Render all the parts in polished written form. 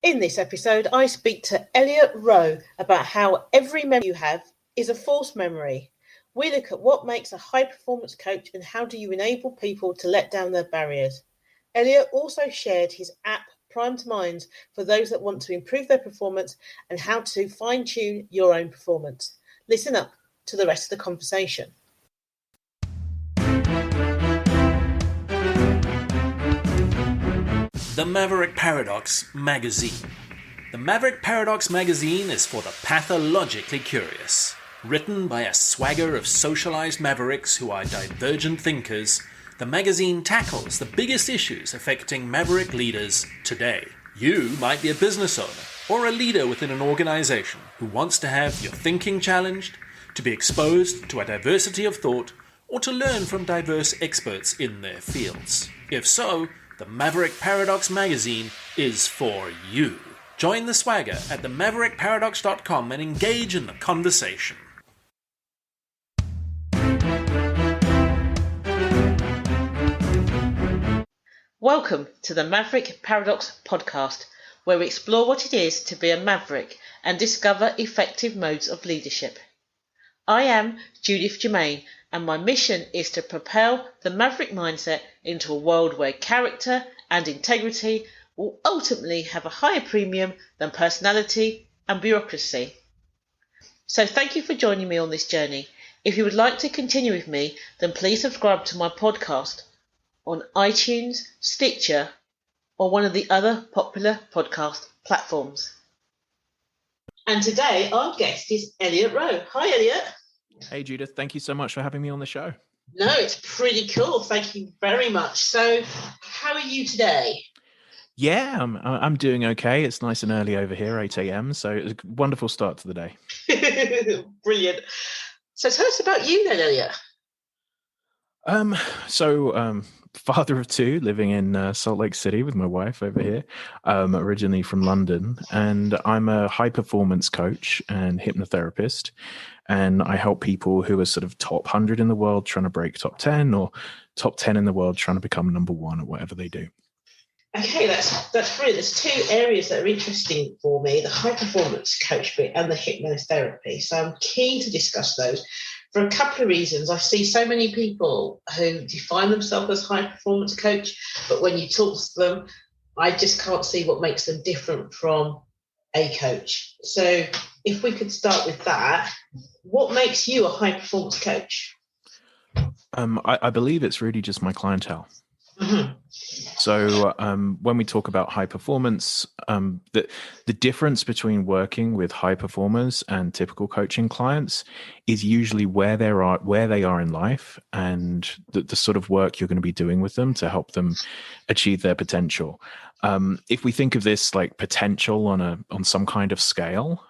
In this episode, I speak to Elliot Roe about how every memory you have is a false memory. We look at what makes a high-performance coach and how do you enable people to let down their barriers. Elliot also shared his app, Primed Minds, for those that want to improve their performance and how to fine-tune your own performance. Listen up to the rest of the conversation. The Maverick Paradox Magazine. The Maverick Paradox Magazine is for the pathologically curious. Written by a swagger of socialized mavericks who are divergent thinkers, the magazine tackles the biggest issues affecting maverick leaders today. You might be a business owner or a leader within an organization who wants to have your thinking challenged, to be exposed to a diversity of thought, or to learn from diverse experts in their fields. If so, the Maverick Paradox Magazine is for you. Join the swagger at themaverickparadox.com and engage in the conversation. Welcome to the Maverick Paradox podcast, where we explore what it is to be a maverick and discover effective modes of leadership. I am Judith Germain, and my mission is to propel the maverick mindset into a world where character and integrity will ultimately have a higher premium than personality and bureaucracy. So thank you for joining me on this journey. If you would like to continue with me, then please subscribe to my podcast on iTunes, Stitcher, or one of the other popular podcast platforms. And today our guest is Elliot Roe. Hi, Elliot. Hey, Judith. Thank you so much for having me on the show. No, it's pretty cool. Thank you very much. So how are you today? Yeah, I'm doing okay. It's nice and early over here, 8 a.m. So it's a wonderful start to the day. Brilliant. So tell us about you then, Elliot. Father of two, living in Salt Lake City with my wife over here, originally from London. And I'm a high performance coach and hypnotherapist. And I help people who are sort of top 100 in the world trying to break top 10 or top 10 in the world trying to become number one at whatever they do. Okay, that's brilliant. There's two areas that are interesting for me, the high performance coach bit and the hypnotherapy. So I'm keen to discuss those for a couple of reasons. I see so many people who define themselves as high performance coach, but when you talk to them, I just can't see what makes them different from a coach. So if we could start with that, what makes you a high performance coach? I believe it's really just my clientele. Mm-hmm. So when we talk about high performance, the difference between working with high performers and typical coaching clients is usually where they are in life and the sort of work you're going to be doing with them to help them achieve their potential. If we think of this like potential on some kind of scale,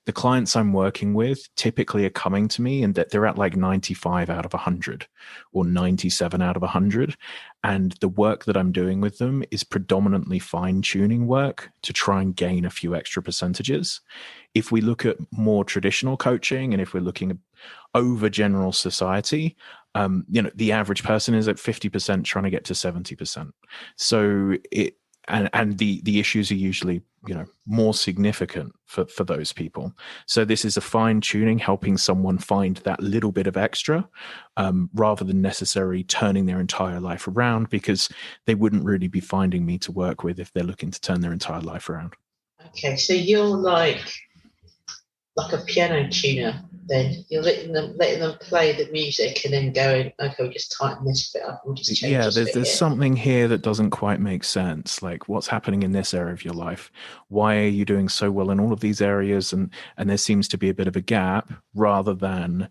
the clients I'm working with typically are coming to me and that they're at like 95 out of 100 or 97 out of 100. And the work that I'm doing with them is predominantly fine-tuning work to try and gain a few extra percentages. If we look at more traditional coaching and if we're looking over general society, the average person is at 50% trying to get to 70%. So And the issues are usually, more significant for those people. So this is a fine tuning, helping someone find that little bit of extra, rather than necessarily turning their entire life around, because they wouldn't really be finding me to work with if they're looking to turn their entire life around. Okay, so you're like a piano tuner. Then you're letting them play the music and then going, okay, we'll just tighten this bit up. We'll just change this bit. There's something here that doesn't quite make sense. Like, what's happening in this area of your life? Why are you doing so well in all of these areas? And there seems to be a bit of a gap, rather than,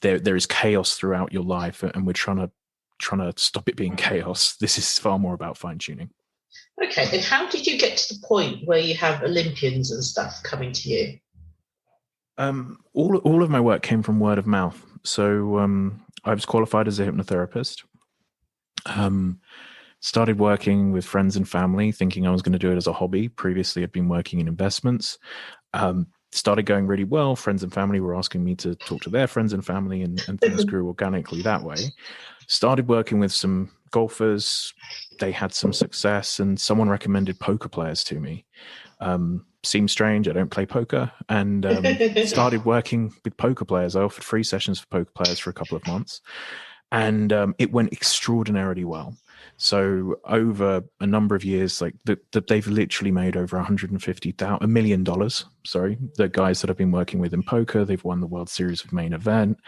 there is chaos throughout your life, and we're trying to stop it being chaos. This is far more about fine tuning. Okay, and how did you get to the point where you have Olympians and stuff coming to you? All of my work came from word of mouth. So I was qualified as a hypnotherapist. Started working with friends and family, thinking I was going to do it as a hobby. Previously, I'd been working in investments. Started going really well. Friends and family were asking me to talk to their friends and family, and things grew organically that way. Started working with some golfers, they had some success, and someone recommended poker players to me. Seemed strange. I don't play poker, and started working with poker players. I offered free sessions for poker players for a couple of months, and it went extraordinarily well. So over a number of years, like they've literally made over $1 million. Sorry, the guys that I've been working with in poker, they've won the World Series of Main Event.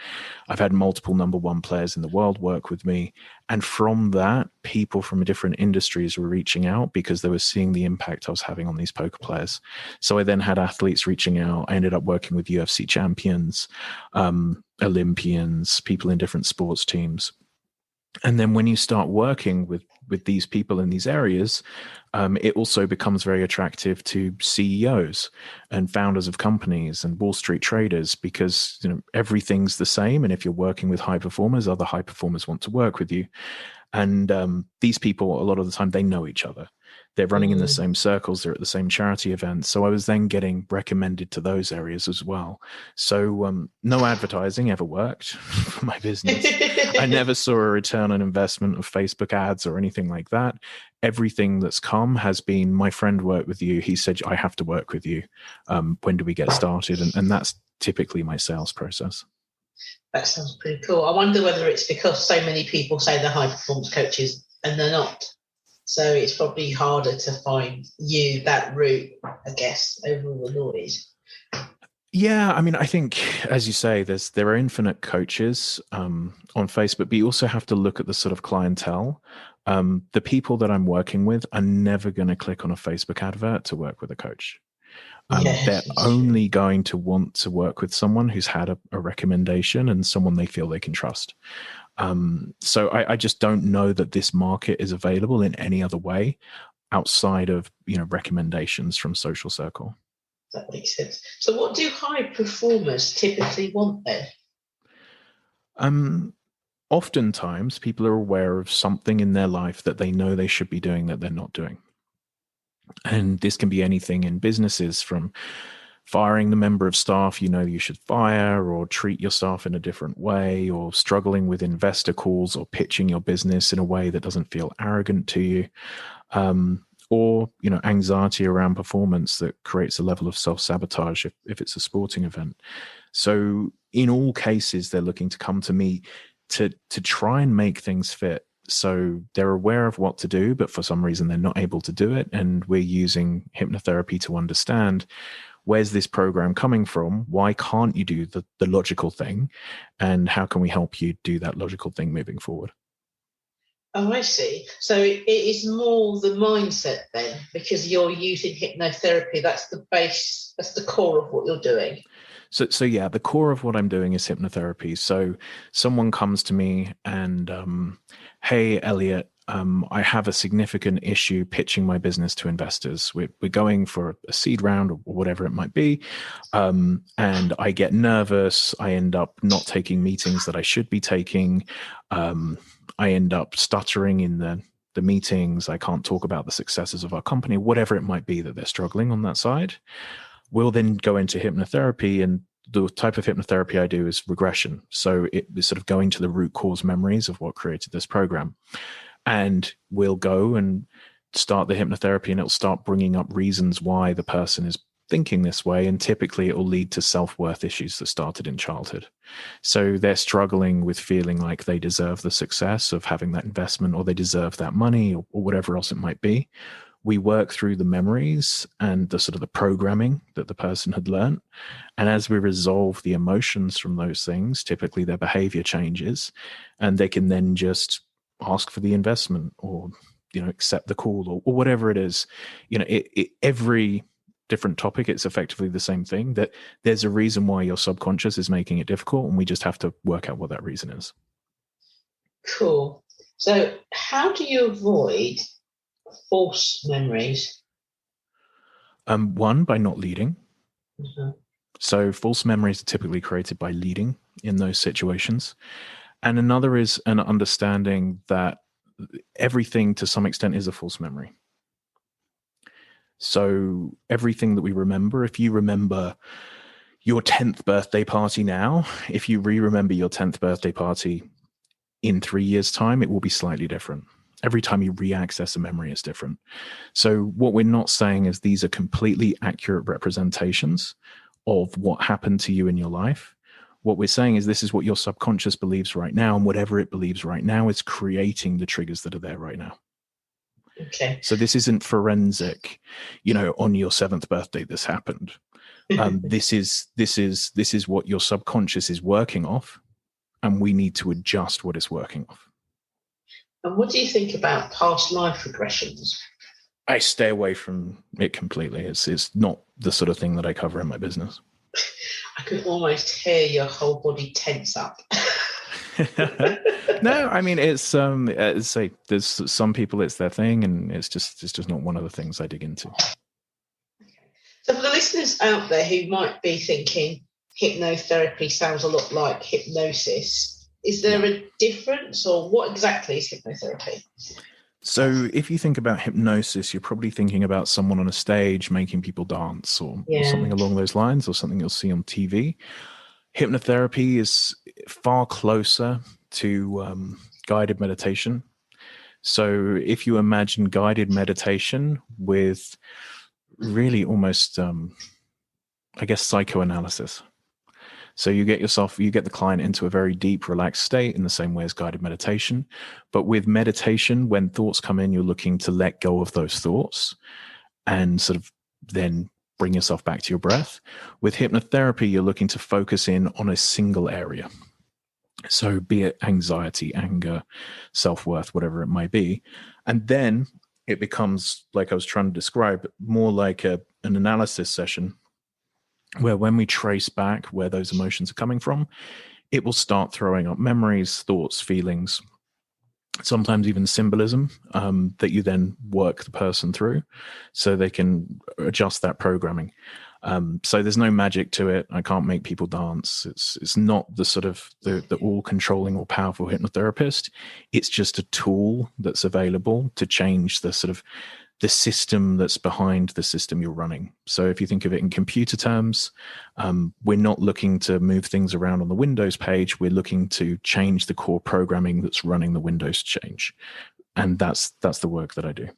I've had multiple number one players in the world work with me, and from that, people from different industries were reaching out because they were seeing the impact I was having on these poker players. So I then had athletes reaching out. I ended up working with UFC champions, Olympians, people in different sports teams. And then when you start working with these people in these areas, it also becomes very attractive to CEOs and founders of companies and Wall Street traders, because everything's the same. And if you're working with high performers, other high performers want to work with you. And these people, a lot of the time, they know each other. They're running in the same circles. They're at the same charity events. So I was then getting recommended to those areas as well. So no advertising ever worked for my business. I never saw a return on investment of Facebook ads or anything like that. Everything that's come has been, my friend worked with you. He said, I have to work with you. When do we get started? And that's typically my sales process. That sounds pretty cool. I wonder whether it's because so many people say they're high performance coaches and they're not. So it's probably harder to find you that route, I guess, over all the noise. Yeah, I mean, I think, as you say, there are infinite coaches on Facebook, but you also have to look at the sort of clientele. The people that I'm working with are never going to click on a Facebook advert to work with a coach. They're only going to want to work with someone who's had a recommendation and someone they feel they can trust. So I just don't know that this market is available in any other way outside of recommendations from social circle. That makes sense. So what do high performers typically want then? Oftentimes people are aware of something in their life that they know they should be doing that they're not doing. And this can be anything in businesses, from firing the member of staff you should fire, or treat your staff in a different way, or struggling with investor calls, or pitching your business in a way that doesn't feel arrogant to you, or anxiety around performance that creates a level of self-sabotage if it's a sporting event. So in all cases, they're looking to come to me to try and make things fit. So they're aware of what to do, but for some reason they're not able to do it. And we're using hypnotherapy to understand, where's this program coming from? Why can't you do the logical thing? And how can we help you do that logical thing moving forward? Oh, I see. So it is more the mindset then, because you're using hypnotherapy. That's the base, that's the core of what you're doing. So yeah, the core of what I'm doing is hypnotherapy. So someone comes to me and, hey, Elliot, I have a significant issue pitching my business to investors. We're going for a seed round or whatever it might be. And I get nervous. I end up not taking meetings that I should be taking. I end up stuttering in the meetings. I can't talk about the successes of our company, whatever it might be that they're struggling on that side. We'll then go into hypnotherapy, and the type of hypnotherapy I do is regression. So it is sort of going to the root cause memories of what created this program. And we'll go and start the hypnotherapy, and it'll start bringing up reasons why the person is thinking this way. And typically it will lead to self-worth issues that started in childhood. So they're struggling with feeling like they deserve the success of having that investment, or they deserve that money, or whatever else it might be. We work through the memories and the sort of the programming that the person had learned. And as we resolve the emotions from those things, typically their behavior changes, and they can then just ask for the investment, or, accept the call, or whatever it is. Every different topic, it's effectively the same thing, that there's a reason why your subconscious is making it difficult, and we just have to work out what that reason is. Cool. So how do you avoid false memories? One, by not leading. Mm-hmm. So false memories are typically created by leading in those situations. And another is an understanding that everything to some extent is a false memory. So everything that we remember, if you remember your 10th birthday party now, if you remember your 10th birthday party in 3 years' time, it will be slightly different. Every time you re-access a memory is different. So what we're not saying is these are completely accurate representations of what happened to you in your life. What we're saying is this is what your subconscious believes right now, and whatever it believes right now is creating the triggers that are there right now. Okay. So this isn't forensic, on your 7th birthday this happened. This is what your subconscious is working off, and we need to adjust what it's working off. And what do you think about past life regressions? I stay away from it completely. It's not the sort of thing that I cover in my business. I could almost hear your whole body tense up. No, I mean, it's say there's some people it's their thing, and it's just not one of the things I dig into. Okay. So for the listeners out there who might be thinking hypnotherapy sounds a lot like hypnosis, is there a difference, or what exactly is hypnotherapy? So if you think about hypnosis, you're probably thinking about someone on a stage making people dance or something along those lines, or something you'll see on TV. Hypnotherapy is far closer to guided meditation. So if you imagine guided meditation with really almost, psychoanalysis. So you get the client into a very deep, relaxed state in the same way as guided meditation. But with meditation, when thoughts come in, you're looking to let go of those thoughts and sort of then bring yourself back to your breath. With hypnotherapy, you're looking to focus in on a single area. So be it anxiety, anger, self-worth, whatever it might be. And then it becomes, like I was trying to describe, more like an analysis session, where when we trace back where those emotions are coming from, it will start throwing up memories, thoughts, feelings, sometimes even symbolism that you then work the person through so they can adjust that programming. So there's no magic to it. I can't make people dance. It's not the sort of the all-controlling or powerful hypnotherapist. It's just a tool that's available to change the sort of the system that's behind the system you're running. So if you think of it in computer terms, we're not looking to move things around on the Windows page. We're looking to change the core programming that's running the Windows change. And that's the work that I do.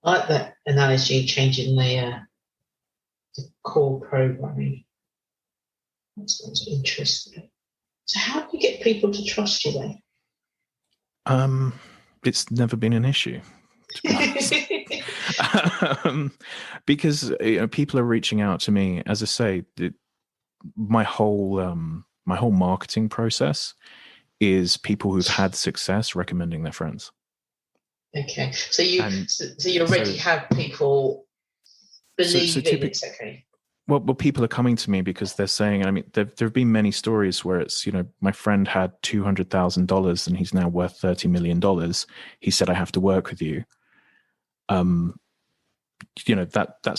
I like that analogy, changing the core programming. That sounds interesting. So how do you get people to trust you then? It's never been an issue. Because people are reaching out to me. As I say, my whole marketing process is people who've had success recommending their friends. Okay, so you already have people believing it's okay. Well, people are coming to me because they're saying, I mean, there have been many stories where it's, my friend had $200,000 and he's now worth $30 million. He said, I have to work with you. That's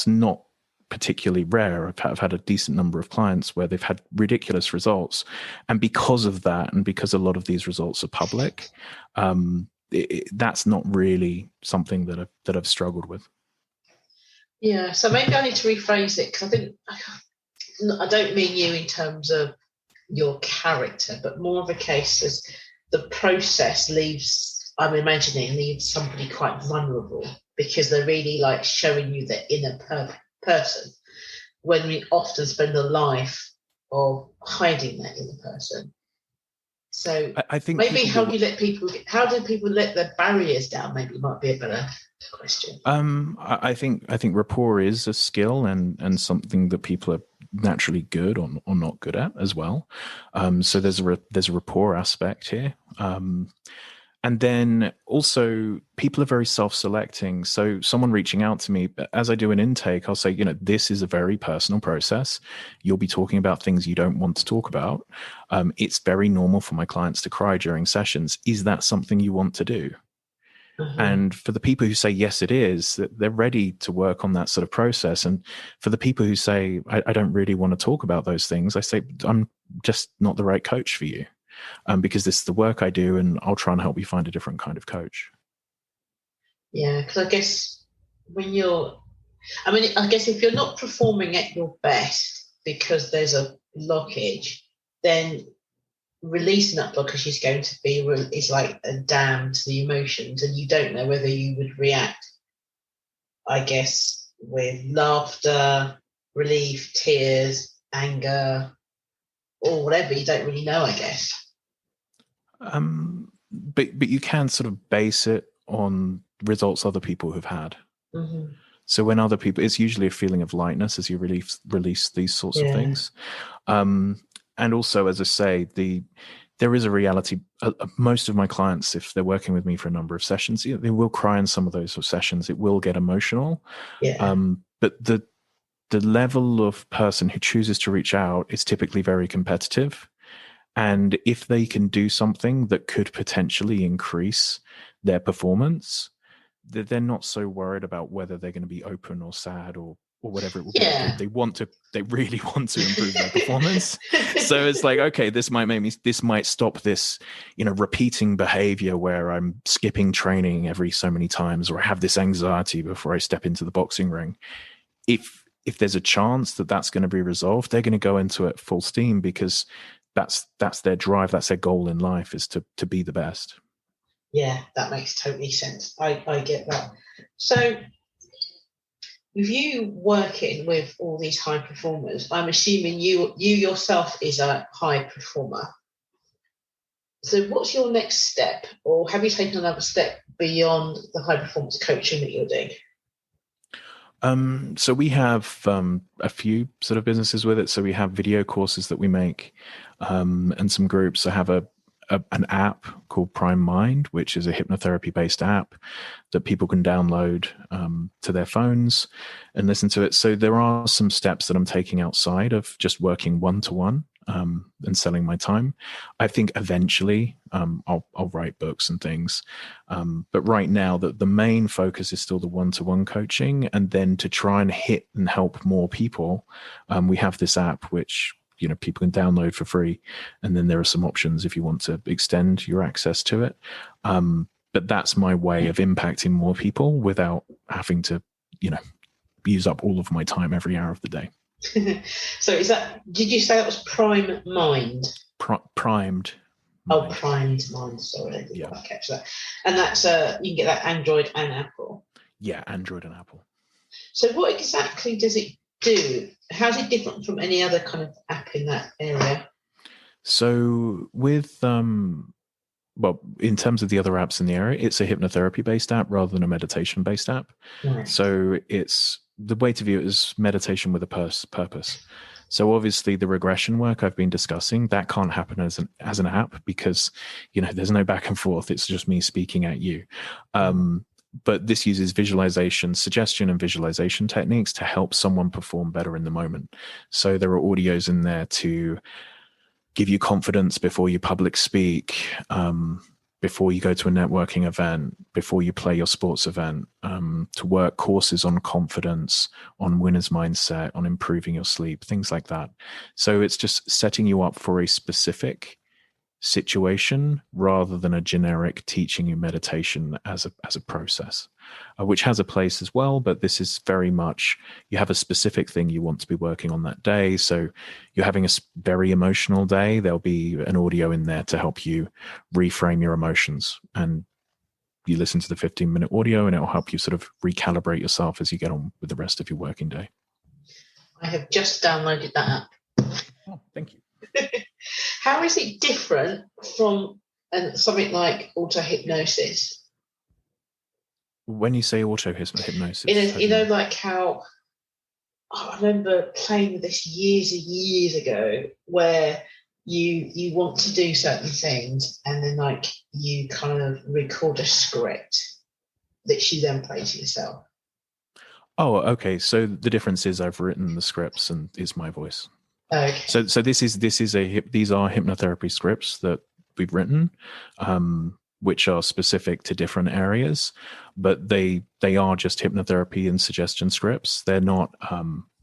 not particularly rare. I've had a decent number of clients where they've had ridiculous results. And because of that, and because a lot of these results are public, that's not really something that I've struggled with. Yeah, so maybe I need to rephrase it, because I don't mean you in terms of your character, but more of a case as the process leaves somebody quite vulnerable, because they're really like showing you the inner person, when we often spend a life of hiding that inner person. So I think maybe how do people let their barriers down? Maybe might be a better question. I think rapport is a skill and something that people are naturally good or not good at as well. So there's a rapport aspect here. And then also people are very self-selecting. So someone reaching out to me, as I do an intake, I'll say, this is a very personal process. You'll be talking about things you don't want to talk about. It's very normal for my clients to cry during sessions. Is that something you want to do? Mm-hmm. And for the people who say, yes, it is, they're ready to work on that sort of process. And for the people who say, I don't really want to talk about those things, I say, I'm just not the right coach for you. Because this is the work I do, and I'll try and help you find a different kind of coach. Yeah, because I guess if you're not performing at your best because there's a blockage, then releasing that block because she's going to be is like a dam to the emotions, and you don't know whether you would react, I guess, with laughter, relief, tears, anger, or whatever. You don't really know, I guess. But you can sort of base it on results other people have had. Mm-hmm. So when other people, it's usually a feeling of lightness as you release these sorts of things. And also, as I say, there is a reality. Most of my clients, if they're working with me for a number of sessions, they will cry in some of those sessions. It will get emotional. But the level of person who chooses to reach out is typically very competitive. And if they can do something that could potentially increase their performance, they're not so worried about whether they're going to be open or sad or whatever it will be. They really want to improve their performance. So it's like, okay, this might stop this, repeating behavior where I'm skipping training every so many times, or I have this anxiety before I step into the boxing ring. If there's a chance that that's going to be resolved, they're going to go into it full steam, because that's their drive. That's their goal in life, is to be the best. Yeah, that makes totally sense. I get that. So with you working with all these high performers, I'm assuming you yourself is a high performer. So what's your next step, or have you taken another step beyond the high performance coaching that you're doing? So we have a few sort of businesses with it. So we have video courses that we make, and some groups. I have an app called Prime Mind, which is a hypnotherapy-based app that people can download to their phones and listen to it. So there are some steps that I'm taking outside of just working one-to-one and selling my time. I think eventually I'll write books and things. But right now, the main focus is still the one-to-one coaching. And then to try and hit and help more people, we have this app which people can download for free, and then there are some options if you want to extend your access to it. But that's my way of impacting more people without having to, use up all of my time every hour of the day. So did you say that was Prime Mind? Primed. Oh, Primed Mind. Sorry, I didn't quite catch that. And that's you can get that Android and Apple. Yeah, Android and Apple. So what exactly does it do? How's it different from any other kind of app in that area? So with in terms of the other apps in the area, it's a hypnotherapy based app rather than a meditation based app. Right. So it's the way to view it is meditation with a purpose. So obviously the regression work I've been discussing, that can't happen as an app, because there's no back and forth. It's just me speaking at you. But this uses visualization, suggestion and visualization techniques to help someone perform better in the moment. So there are audios in there to give you confidence before you public speak, before you go to a networking event, before you play your sports event, to work courses on confidence, on winner's mindset, on improving your sleep, things like that. So it's just setting you up for a specific situation rather than a generic teaching you meditation as a process, which has a place as well. But this is very much, you have a specific thing you want to be working on that day. So you're having a very emotional day, there'll be an audio in there to help you reframe your emotions, and you listen to the 15-minute audio and it will help you sort of recalibrate yourself as you get on with the rest of your working day. I have just downloaded that app. Oh, thank you. How is it different from something like auto-hypnosis? When you say auto-hypnosis? Like how I remember playing with this years and years ago, where you want to do certain things and then like you kind of record a script that you then play to yourself. Oh, okay. So the difference is I've written the scripts and it's my voice. Okay. So these are hypnotherapy scripts that we've written, which are specific to different areas, but they are just hypnotherapy and suggestion scripts. They're not.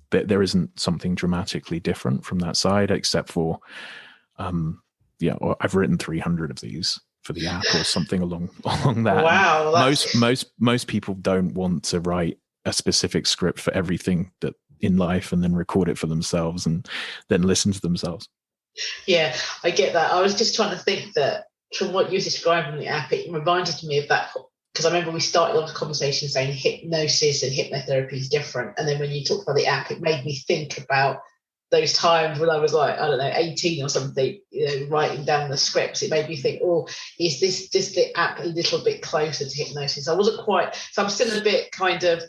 There isn't something dramatically different from that side, except for, I've written 300 of these for the app or something along that. Wow. Most people don't want to write a specific script for everything that in life and then record it for themselves and then listen to themselves. Yeah, I get that. I was just trying to think that from what you were describing the app, it reminded me of that, because I remember we started off the conversation saying hypnosis and hypnotherapy is different. And then when you talked about the app, it made me think about those times when I was like, I don't know, 18 or something, writing down the scripts. It made me think, oh, is this just the app a little bit closer to hypnosis? I wasn't quite, so I'm still a bit kind of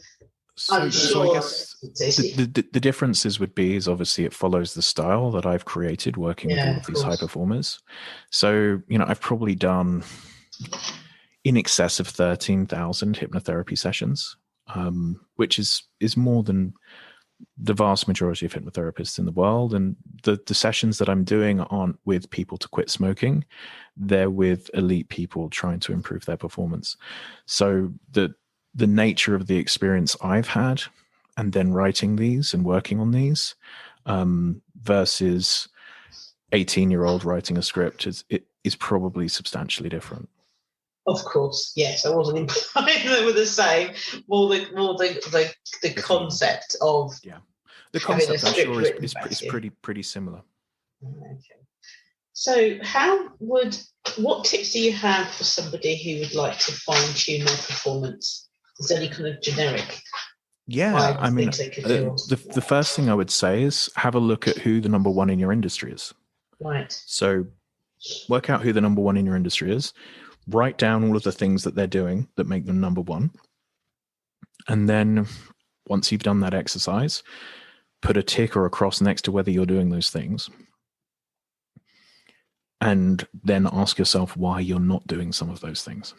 So I guess the differences would be is obviously it follows the style that I've created working with all of these high performers. So, I've probably done in excess of 13,000 hypnotherapy sessions, which is more than the vast majority of hypnotherapists in the world. And the sessions that I'm doing aren't with people to quit smoking. They're with elite people trying to improve their performance. So the nature of the experience I've had and then writing these and working on these versus 18-year-old writing a script is probably substantially different. Of course, yes. I wasn't implying they were the same. More the concept of the concept I'm sure is pretty similar. Okay. So, what tips do you have for somebody who would like to fine tune their performance? Is there any kind of generic? Yeah, I mean, the first thing I would say is have a look at who the number one in your industry is. Right. So, work out who the number one in your industry is. Write down all of the things that they're doing that make them number one. And then once you've done that exercise, put a tick or a cross next to whether you're doing those things. And then ask yourself why you're not doing some of those things.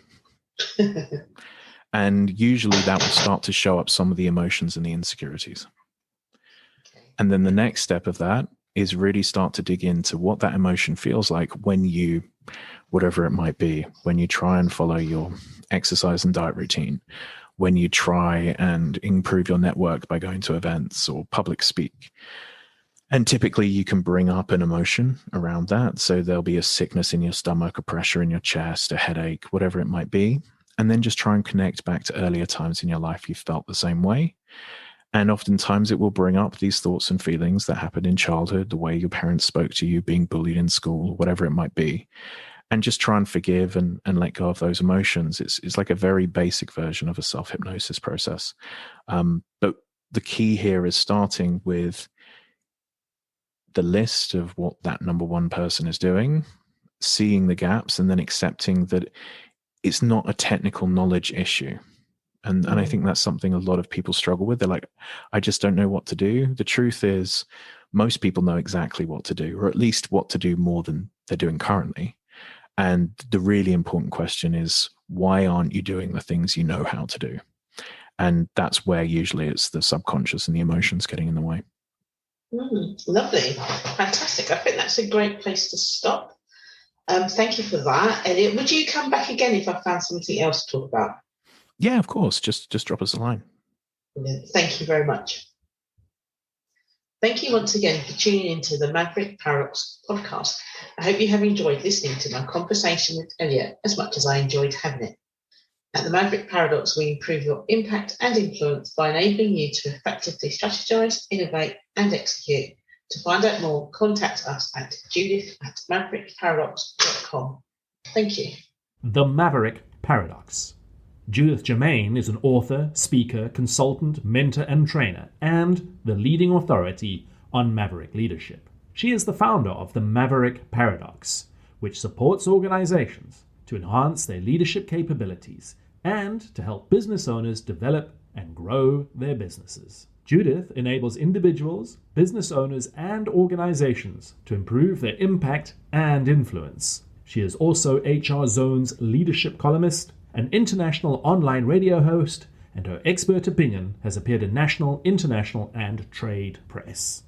And usually that will start to show up some of the emotions and the insecurities. And then the next step of that is really start to dig into what that emotion feels like when you, whatever it might be, when you try and follow your exercise and diet routine, when you try and improve your network by going to events or public speak. And typically you can bring up an emotion around that. So there'll be a sickness in your stomach, a pressure in your chest, a headache, whatever it might be. And then just try and connect back to earlier times in your life you felt the same way. And oftentimes it will bring up these thoughts and feelings that happened in childhood, the way your parents spoke to you, being bullied in school, whatever it might be. And just try and forgive and let go of those emotions. It's like a very basic version of a self-hypnosis process. But the key here is starting with the list of what that number one person is doing, seeing the gaps, and then accepting that it's not a technical knowledge issue. And I think that's something a lot of people struggle with. They're like, I just don't know what to do. The truth is most people know exactly what to do, or at least what to do more than they're doing currently. And the really important question is, why aren't you doing the things you know how to do? And that's where usually it's the subconscious and the emotions getting in the way. Lovely. Fantastic. I think that's a great place to stop. Thank you for that. Elliot, would you come back again if I found something else to talk about? Yeah, of course. Just drop us a line. Brilliant. Thank you very much. Thank you once again for tuning into the Maverick Paradox podcast. I hope you have enjoyed listening to my conversation with Elliot as much as I enjoyed having it. At the Maverick Paradox, we improve your impact and influence by enabling you to effectively strategize, innovate, and execute. To find out more, contact us at judith@maverickparadox.com. Thank you. The Maverick Paradox. Judith Germain is an author, speaker, consultant, mentor, and trainer, and the leading authority on Maverick leadership. She is the founder of the Maverick Paradox, which supports organizations to enhance their leadership capabilities and to help business owners develop and grow their businesses. Judith enables individuals, business owners, and organizations to improve their impact and influence. She is also HR Zone's leadership columnist, an international online radio host, and her expert opinion has appeared in national, international, and trade press.